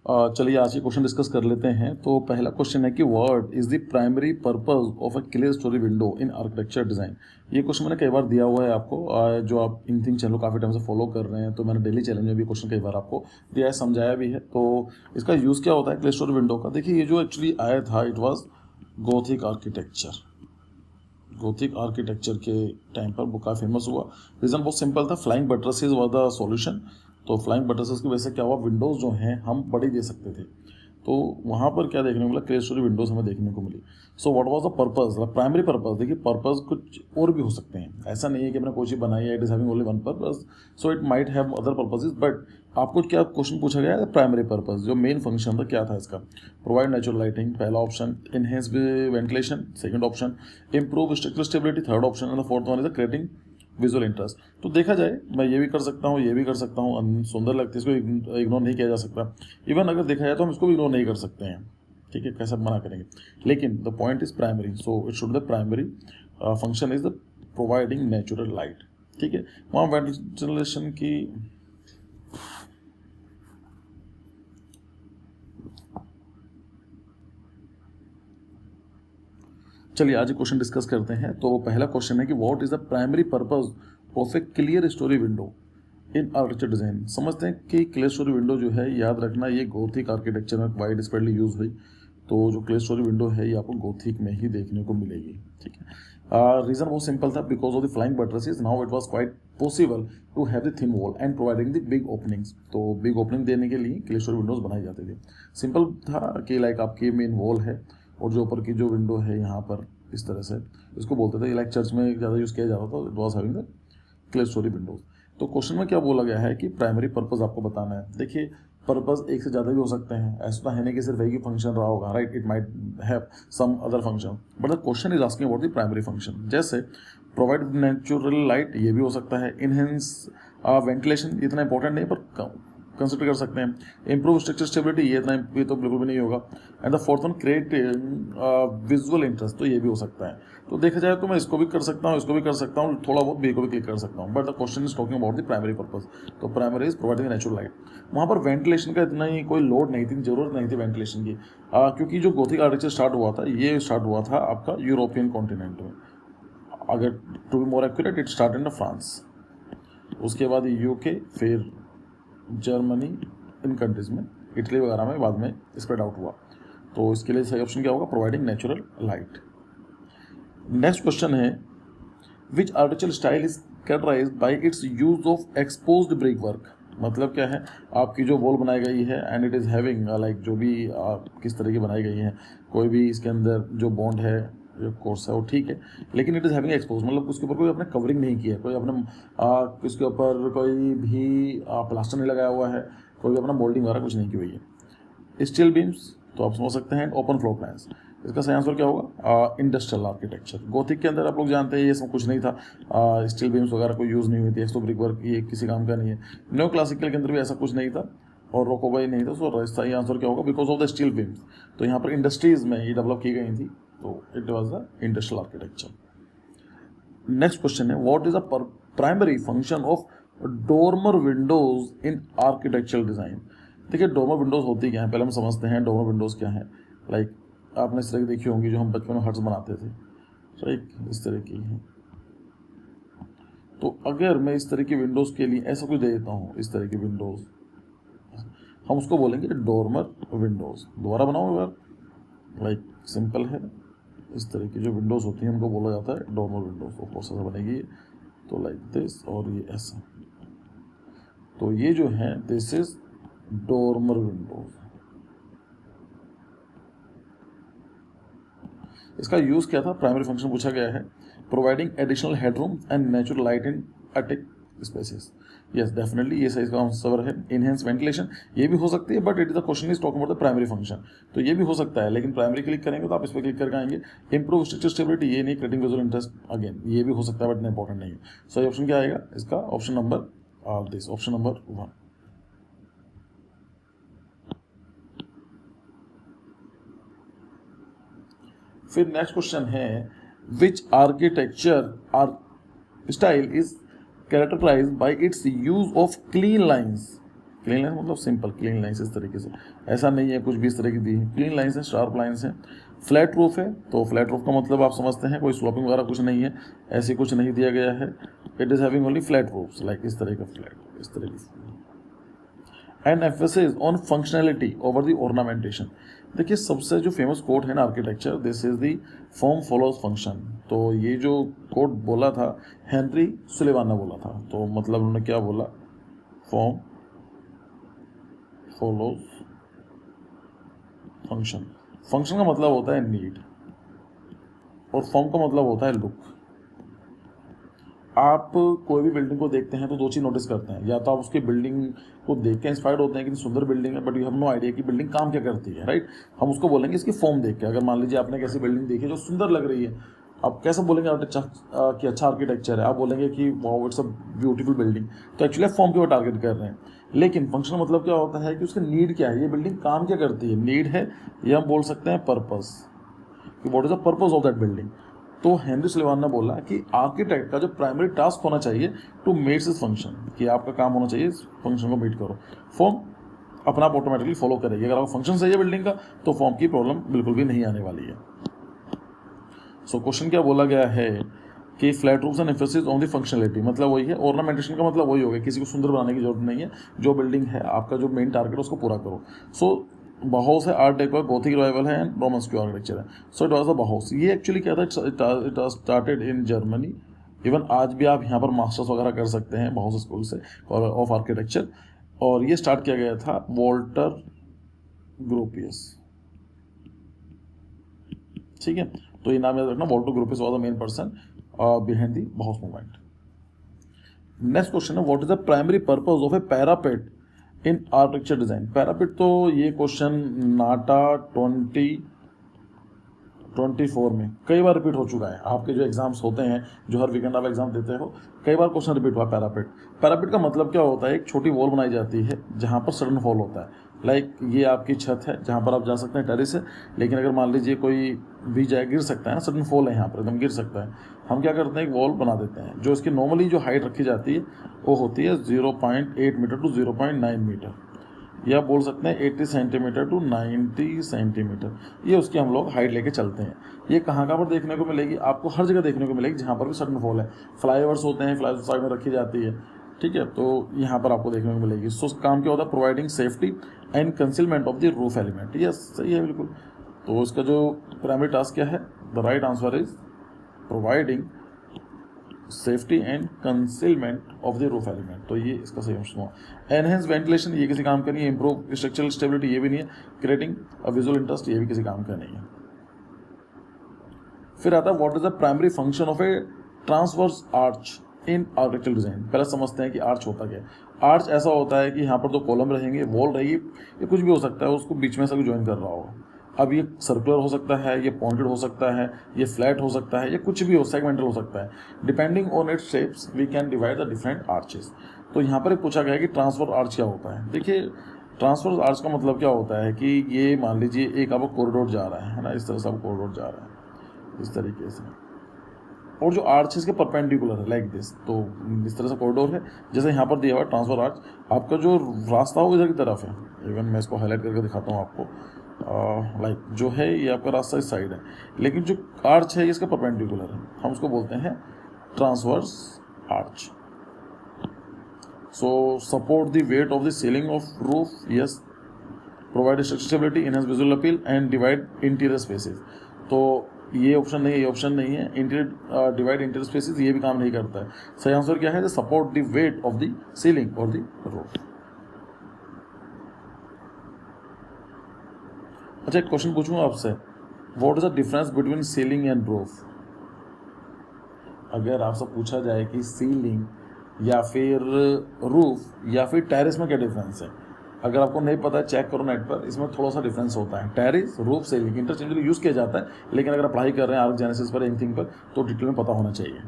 चलिए आज ये क्वेश्चन डिस्कस कर लेते हैं। तो पहला क्वेश्चन है कि what is the primary purpose of a clear story window in architecture design. ये क्वेश्चन मैंने कई बार दिया हुआ है आपको, जो आप इन थिंक चैनल काफ़ी टाइम से फॉलो कर रहे हैं, तो मैंने डेली चैलेंज में भी क्वेश्चन कई बार आपको दिया है, समझाया भी है। तो इसका यूज़ क्या होता है क्लियर स्टोरी विंडो का? देखिए, ये जो एक्चुअली आया था, it was Gothic architecture. Gothic architecture के टाइम पर वो काफ़ी फेमस हुआ। रीज़न बहुत सिंपल था, फ्लाइंग बटरसेस वर द सॉल्यूशन। तो फ्लाइंग बटरसेस की वजह से क्या हुआ, विंडोज़ जो हैं हम बड़ी दे सकते थे। तो वहाँ पर क्या देखने को मिला, क्लियर स्टोरी विंडोज़ हमें देखने को मिली। So what was the purpose, the primary purpose? देखिए, पर्पस कुछ और भी हो सकते हैं, ऐसा नहीं है कि हमने कोई चीज़ बनाई है it is having only one purpose, so it might have other purposes. But आपको क्या क्वेश्चन पूछा गया है, प्राइमरी पर्पस जो मेन फंक्शन था क्या था इसका? प्रोवाइड नेचुरल लाइटिंग, पहला option. Enhance ventilation, second option. Improve structural stability, third option. And the fourth one is creating visual interest. तो देखा जाए, मैं ये भी कर सकता हूँ, ये भी कर सकता हूँ, सुंदर लगती है, इसको इग्नोर नहीं किया जा सकता। इवन अगर देखा जाए तो हम इसको भी इग्नोर नहीं कर सकते हैं, ठीक है, कैसे मना करेंगे। लेकिन the point is primary, so it should the primary function is the providing natural light, ठीक है। वहाँ वेंटिलेशन की चलिए आज क्वेश्चन डिस्कस करते हैं। तो पहला क्वेश्चन है कि what is the primary purpose of A clear story window in architecture design. समझते हैं कि क्लियर स्टोरी विंडो जो है, याद रखना, ये गोथिक आर्किटेक्चर में वाइड स्प्रेडली यूज हुई। तो जो क्लियर स्टोरी विंडो है ये आपको गोथिक में ही देखने को मिलेगी, ठीक है। रीजन बहुत सिंपल था, because of the flying buttresses now it was quite possible to have the thin wall and providing the big openings. तो बिग ओपनिंग देने के लिए क्लियर स्टोरी विंडोज बनाई जाती थी। सिंपल था कि लाइक आपकी मेन वॉल है और जो ऊपर की जो विंडो है यहाँ पर इस तरह से, इसको बोलते थे, लाइक चर्च में ज़्यादा यूज़ किया जाता था, it was having the clear story Windows. तो क्वेश्चन में क्या बोला गया है कि प्राइमरी पर्पस आपको बताना है। देखिए, पर्पस एक से ज़्यादा भी हो सकते हैं, ऐसा तो है नहीं कि सिर्फ एक ही फंक्शन रहा होगा, right, it might have some other function, but the question is asking about the primary function. जैसे प्रोवाइड नेचुरल लाइट, ये भी हो सकता है। इनहेंस वेंटिलेशन, इतना इंपॉर्टेंट नहीं पर कंसिडर कर सकते हैं। इंप्रूव स्ट्रक्चर स्टेबिलिटी, ये तो बिल्कुल भी नहीं होगा। And the fourth one create visual interest, तो ये भी हो सकता है। तो देखा जाए तो मैं इसको भी कर सकता हूँ, इसको भी कर सकता हूँ, थोड़ा बहुत बी को भी क्लिक कर सकता हूँ, but the question is talking about the primary purpose. तो primary is providing natural light. वहाँ पर वेंटिलेशन का इतना ही कोई लोड नहीं थी, जरूरत नहीं थी वेंटिलेशन की, क्योंकि जो गोथिक आर्किटेक्चर स्टार्ट हुआ था, ये स्टार्ट हुआ था आपका यूरोपियन कॉन्टिनेंट में। अगर to be more accurate, it start in France, उसके बाद यूके, फिर जर्मनी, इन कंट्रीज में, इटली वगैरह में बाद में स्प्रेड आउट हुआ। तो इसके लिए सही ऑप्शन क्या होगा, providing natural light. Next question है, which architectural style is characterised by its use of exposed brick work. मतलब क्या है, आपकी जो वॉल बनाई गई है and it is having like जो भी किस तरह की बनाई गई है, कोई भी इसके अंदर जो बॉन्ड है, जो कोर्स है वो ठीक है, लेकिन इट इज़ हैविंग एक्सपोज, मतलब उसके ऊपर कोई आपने कवरिंग नहीं की है, कोई अपने उसके ऊपर कोई भी प्लास्टर नहीं लगाया हुआ है, कोई भी अपना मोल्डिंग वगैरह कुछ नहीं की हुई है। स्टील बीम्स, तो आप समझ सकते हैं, ओपन फ्लोर प्लान्स। इसका सही आंसर क्या होगा, इंडस्ट्रियल आर्किटेक्चर। गोथिक के अंदर आप लोग जानते हैं ये सब कुछ नहीं था, स्टील बीम्स वगैरह कोई यूज़ नहीं हुई थी, एक्सो ब्रिक वर्क ये किसी काम का नहीं है। न्यो क्लासिकल के अंदर भी ऐसा कुछ नहीं था और रोकोबाई नहीं था, सो सही आंसर क्या होगा, because of the steel beams. तो यहाँ पर इंडस्ट्रीज में ये डेवलप की गई थी, तो it was the industrial architecture. Next question है, what is the primary function of dormer windows in architectural design. देखिए, डोरमर विंडोज होती क्या है, पहले हम समझते हैं डोरमर विंडोज क्या है। लाइक आपने इस तरह की देखी होंगी, जो हम बचपन में हट्स बनाते थे, राइट, इस तरह की है। तो अगर मैं इस तरह की विंडोज के लिए ऐसा कुछ दे देता हूँ, इस तरह की विंडोज, हम उसको बोलेंगे डोरमर विंडोज। दोबारा बनाओ यार, लाइक सिंपल है, इस तरह की जो विंडोज होती हैं उनको बोला जाता है डोरमर विंडोज। वो प्रोसेस बनेगी तो लाइक दिस, और ये ऐसा, तो ये जो है दिस इज डोरमर विंडोज। इसका यूज क्या था, प्राइमरी फंक्शन पूछा गया है, providing additional headroom and natural light in attic spaces. Yes definitely, ये सही इसका आंसर है। इनहेंस वेंटिलेशन, ये भी हो सकती है, but it is the question is talking about the primary function, तो ये भी हो सकता है, लेकिन प्राइमरी क्लिक करेंगे तो आप इस पर क्लिक करके आएंगे। इंप्रूव स्ट्रक्चर स्टेबिलिटी, ये नहीं, क्रिएटिंग विजुअल इंटरेस्ट, अगेन ये भी हो सकता है, बट इंपॉर्टेंट नहीं है। सही ऑप्शन क्या आएगा इसका, option number this, option number 1। फिर नेक्स्ट क्वेश्चन है, which architecture style is characterised by its use of clean lines, clean lines मतलब सिंपल क्लीन लाइन्स इस तरीके से, ऐसा नहीं है कुछ भी इस तरह की दी है, क्लीन लाइन्स हैं, शार्प लाइन्स हैं। फ्लैट रूफ है, तो फ्लैट रूफ का मतलब आप समझते हैं कोई स्लोपिंग वगैरह कुछ नहीं है, ऐसे कुछ नहीं दिया गया है। It is having only flat roofs, like इस तरह का फ्लैट, इस तरह की। And emphasis on functionality over the ornamentation. देखिए सबसे जो फेमस कोट है ना architecture, this is the form follows function. तो ये जो कोट बोला था हेनरी सुलेवान ने बोला था, तो मतलब उन्होंने क्या बोला, फॉर्म फॉलोज फंक्शन। फंक्शन का मतलब होता है नीड और फॉर्म का मतलब होता है लुक। आप कोई भी बिल्डिंग को देखते हैं तो दो चीज़ नोटिस करते हैं, या तो आप उसकी बिल्डिंग को देख के इंस्पायर्ड होते हैं कि सुंदर बिल्डिंग है, but you have no idea कि बिल्डिंग काम क्या करती है, राइट। हम उसको बोलेंगे इसकी फॉर्म देख के। अगर मान लीजिए आपने कैसी बिल्डिंग देखी जो सुंदर लग रही है, आप कैसे बोलेंगे कि अच्छा आर्किटेक्चर है, आप बोलेंगे कि wow it's a beautiful building, तो एक्चुअली फॉर्म के ऊपर टारगेट कर रहे हैं। लेकिन फंक्शनल मतलब क्या होता है कि उसका नीड क्या है, ये बिल्डिंग काम क्या करती है, नीड है, या हम बोल सकते हैं पर्पस, कि what is the purpose of that building. तो हेनरी सुलेवान ने बोला कि आर्किटेक्ट का जो प्राइमरी टास्क होना चाहिए टू मीट दिस फंक्शन, कि आपका काम होना चाहिए इस फंक्शन को मीट करो। फॉर्म अपना आप ऑटोमेटिकली फॉलो करेगी। अगर आपका फंक्शन सही है बिल्डिंग का तो फॉर्म की प्रॉब्लम बिल्कुल भी नहीं आने वाली है। सो क्वेश्चन क्या बोला गया है कि flat roofs and emphasis on the functionality, मतलब वही है, ऑर्नामेंटेशन का मतलब वही होगा, किसी को सुंदर बनाने की जरूरत नहीं है, जो बिल्डिंग है आपका जो मेन टारगेट है उसको पूरा करो। सो बाउस है आर्ट डेको, गोथिक रिवाइवल है एंड रोमांस आर्किटेक्चर है। So it was the Bauhaus. ये एक्चुअली क्या था, it started in Germany. Even आज भी आप यहाँ पर मास्टर्स वगैरह कर सकते हैं बाउस स्कूल से ऑफ आर्किटेक्चर। और ये स्टार्ट किया गया था वॉल्टर ग्रोपियस, ठीक है। तो ये नाम याद रखना, Walter Gropius was the main person behind the Bauhaus movement. Next question है, what is the primary purpose of a parapet in architecture design. Parapet, तो ये क्वेश्चन नाटा 2024 में कई बार रिपीट हो चुका है। आपके जो एग्जाम्स होते हैं, जो हर वीकेंड आप एग्जाम देते हो, कई बार क्वेश्चन रिपीट हुआ पैरापेट। पैरापेट का मतलब क्या होता है, एक छोटी वॉल बनाई जाती है जहाँ पर सडन फॉल होता है। लाइक ये आपकी छत है जहाँ पर आप जा सकते हैं, टेरिस है, लेकिन अगर मान लीजिए कोई भी जाए, गिर सकता है ना, सडन फॉल है यहाँ पर, एकदम गिर सकता है। हम क्या करते हैं, एक वॉल बना देते हैं। जो इसकी नॉर्मली जो हाइट रखी जाती है वो होती है 0.8 मीटर टू 0.9 मीटर, या बोल सकते हैं 80 सेंटीमीटर टू 90 सेंटीमीटर। ये उसकी हम लोग हाइट लेके चलते हैं। ये कहाँ पर देखने को मिलेगी, आपको हर जगह देखने को मिलेगी जहाँ पर भी सडन फॉल है। फ्लाईओवर्स होते हैं, फ्लाईओवर साइड में रखी जाती है, ठीक है, तो यहाँ पर आपको देखने को मिलेगी। सो काम क्या होता है, providing safety and concealment of the roof element. Yes, सही है बिल्कुल। तो इसका जो प्राइमरी टास्क क्या है, the right answer is providing safety and concealment of the roof element. तो ये इसका सही ऑप्शन हुआ। एनहेंस वेंटिलेशन, ये किसी काम का नहीं है। इंप्रूव स्ट्रक्चरल स्टेबिलिटी, ये भी नहीं है। क्रिएटिंग अ विजुअल इंटरेस्ट, ये भी किसी काम का नहीं है। फिर आता है what is the primary function of A transverse arch in architectural design. पहले समझते हैं कि आर्च होता क्या है। आर्च ऐसा होता है कि यहाँ पर दो कॉलम रहेंगे, वॉल रहेगी, ये कुछ भी हो सकता है, उसको बीच में से ज्वाइन कर रहा होगा। अब ये सर्कुलर हो सकता है, ये पॉइंटेड हो सकता है, ये फ्लैट हो सकता है, ये कुछ भी हो, सेगमेंटल हो सकता है। Depending on its shapes we can divide the different arches. तो यहाँ पर पूछा गया है कि ट्रांसफर आर्च क्या होता है। देखिए ट्रांसफर आर्च का मतलब क्या होता है कि ये मान लीजिए एक आपका कॉरिडोर जा रहा है ना, इस तरह से आपका कॉरिडोर जा रहा है इस तरीके से, और जो आर्च इसके परपेंडिकुलर है लाइक दिस। तो इस तरह से कॉरिडोर है, जैसे यहाँ पर दिया हुआ ट्रांसफर आर्च, आपका जो रास्ता हो इधर की तरफ है। इवन मैं इसको हाईलाइट करके दिखाता हूँ आपको। लाइक जो है ये आपका रास्ता इस साइड है, लेकिन जो आर्च है ये इसका परपेंडिकुलर है, हम उसको बोलते हैं transverse arch. So support the weight of the ceiling of roof, yes. Provide structural stability, enhance visual appeal and divide interior spaces. तो ये ऑप्शन नहीं है, ये ऑप्शन नहीं है। इंटीरियर डिवाइड इंटीरियर स्पेसेस, ये भी काम नहीं करता है। सही आंसर क्या है, support the weight of the ceiling और द रूफ। अच्छा एक क्वेश्चन पूछूंगा आपसे, what is the difference between ceiling and roof. अगर आपसे पूछा जाए कि सीलिंग या फिर रूफ या फिर टेरेस में क्या डिफरेंस है, अगर आपको नहीं पता है चेक करो नेट पर, इसमें थोड़ा सा डिफरेंस होता है। टेरेस, रूफ, सीलिंग इंटरचेंजली यूज़ किया जाता है, लेकिन अगर आप पढ़ाई कर रहे हैं आर्क जेनेसिस पर, एनीथिंग पर, तो डिटेल में पता होना चाहिए।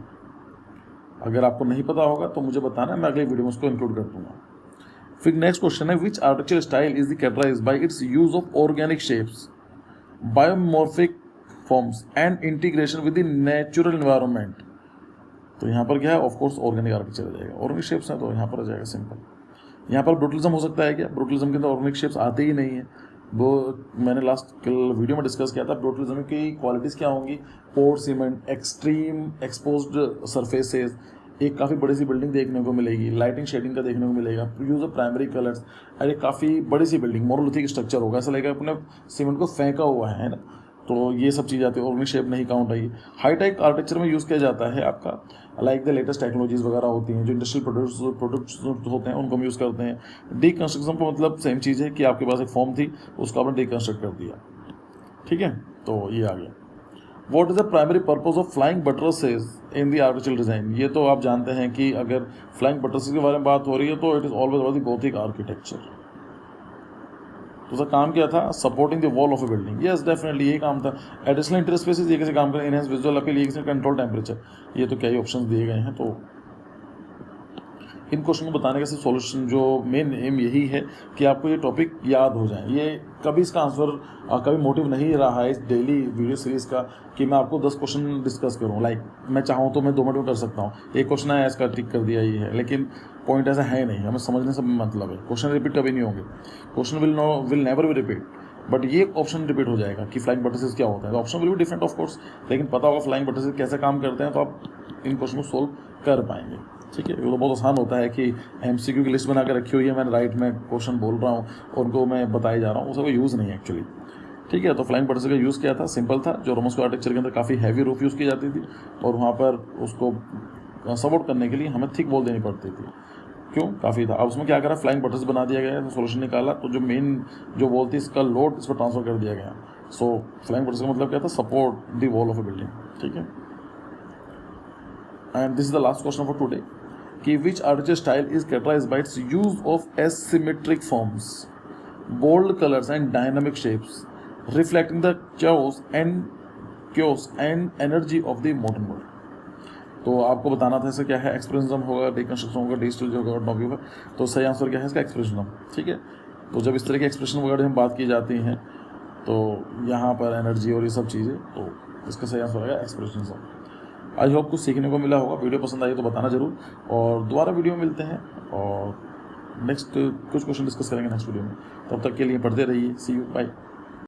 अगर आपको नहीं पता होगा तो मुझे बताना, मैं अगले वीडियो में उसको इंक्लूड कर दूंगा। फिर नेक्स्ट क्वेश्चन है, which architecture style is the characterised by its use of organic shapes, biomorphic forms and integration with the natural environment. तो यहाँ पर क्या है, ऑफकोर्स ऑर्गेनिक आर्किटेक्चर आ जाएगा। ऑर्गेनिक शेप्स हैं तो यहाँ पर आ जाएगा सिंपल। यहाँ पर ब्रूटलिज्म हो सकता है क्या? ब्रूटलिज्म के अंदर ऑर्गेनिक शेप्स आते ही नहीं है। वो मैंने लास्ट कल वीडियो में डिस्कस किया था। ब्रूटलिज्म की क्वालिटीज़ क्या होंगी? पोर सीमेंट, एक्सट्रीम एक्सपोज्ड सरफेसेस, एक काफ़ी बड़ी सी बिल्डिंग देखने को मिलेगी, लाइटिंग शेडिंग का देखने को मिलेगा, यूज ऑफ प्राइमरी कलर्स, अरे काफ़ी बड़ी सी बिल्डिंग, मोनोलिथिक स्ट्रक्चर होगा, ऐसा लगेगा अपने सीमेंट को फेंका हुआ है ना। तो ये सब चीज़ आती है, ऑर्गेनिक शेप नहीं काउंट आएगी। हाईटेक आर्किटेक्चर में यूज़ किया जाता है आपका, लाइक द लेटेस्ट टेक्नोलॉजीज वगैरह होती हैं, जो इंडस्ट्रियल प्रोडक्ट्स होते हैं उनको हम यूज़ करते हैं। डीकंस्ट्रक्शन का मतलब सेम चीज़ है कि आपके पास एक फॉर्म थी, उसको आपने डीकंस्ट्रक्ट कर दिया, ठीक है। तो ये आ गया। What is the primary purpose of flying buttresses in the architectural design? ये तो आप जानते हैं कि अगर फ्लाइंग बटरसेस के बारे में बात हो रही है तो it is always about the Gothic architecture. तो उसका काम क्या था? Supporting the wall of a building. Yes definitely यही काम था। एडिशनल इंटरस्पेसेस ये कैसे काम करें? एनहांस विजुअल अपील, ये कैसे कंट्रोल टेम्परेचर। ये तो क्या ही ऑप्शन दिए गए हैं। तो इन क्वेश्चन को बताने का सिर्फ सॉल्यूशन जो मेन एम यही है कि आपको ये टॉपिक याद हो जाए। ये कभी इसका आंसर कभी मोटिव नहीं रहा है इस डेली वीडियो सीरीज़ का कि मैं आपको 10 क्वेश्चन डिस्कस करूँ। लाइक मैं चाहूँ तो मैं 2 मिनट में कर सकता हूँ, एक क्वेश्चन आया इसका टिक कर दिया, ये है, लेकिन पॉइंट ऐसा है नहीं। हमें समझने से मतलब है, क्वेश्चन रिपीट कभी नहीं होंगे, question will never be repeat, but ये ऑप्शन रिपीट हो जाएगा कि फ्लाइंग बटरसेस क्या होता है। तो option will be different of course, लेकिन पता होगा फ्लाइंग बटरसेस कैसे काम करते हैं तो आप इन क्वेश्चन को सोल्व कर पाएंगे, ठीक है। ये तो बहुत आसान होता है कि एमसीक्यू की लिस्ट बना के रखी हुई है, मैंने राइट में क्वेश्चन बोल रहा हूँ और उनको मैं बताए जा रहा हूँ, उसका कोई यूज़ नहीं है एक्चुअली, ठीक है। तो फ्लाइंग बटरसेस का यूज़ किया था, सिंपल था। जो रोमन आर्किटेक्चर के अंदर काफ़ी हैवी रूफ यूज़ की जाती थी और वहाँ पर उसको सपोर्ट करने के लिए हमें थिक वॉल देनी पड़ती थी। क्यों? काफ़ी था। अब उसमें क्या करा, फ्लाइंग बटर्स बना दिया गया, तो सोल्यूशन निकाला, तो जो मेन जो वॉल थी इसका लोड इस पर ट्रांसफर कर दिया गया। सो फ्लाइंग बटर्स का मतलब क्या था? Support the wall of a building, ठीक है। And this is the last question for today कि which architecture style is characterised by its use of asymmetric forms, bold colours and dynamic shapes reflecting the chaos and energy of the modern world. तो आपको बताना था इसका क्या है, expressionism होगा, deconstruction होगा, डिजिटल जो होगा, नॉवी होगा। तो सही आंसर क्या है इसका? एक्सप्रेशनिज्म, ठीक है। तो जब इस तरह के एक्सप्रेशन वगैरह हम बात की जाती हैं तो यहाँ पर एनर्जी और ये सब चीज़ें, तो इसका सही आंसर आएगा एक्सप्रेशनिज्म। आई होप कुछ सीखने को मिला होगा। वीडियो पसंद आई तो बताना जरूर, और दोबारा वीडियो में मिलते हैं और नेक्स्ट कुछ क्वेश्चन डिस्कस करेंगे नेक्स्ट वीडियो में। तब तक के लिए पढ़ते रहिए। सी यू, बाय।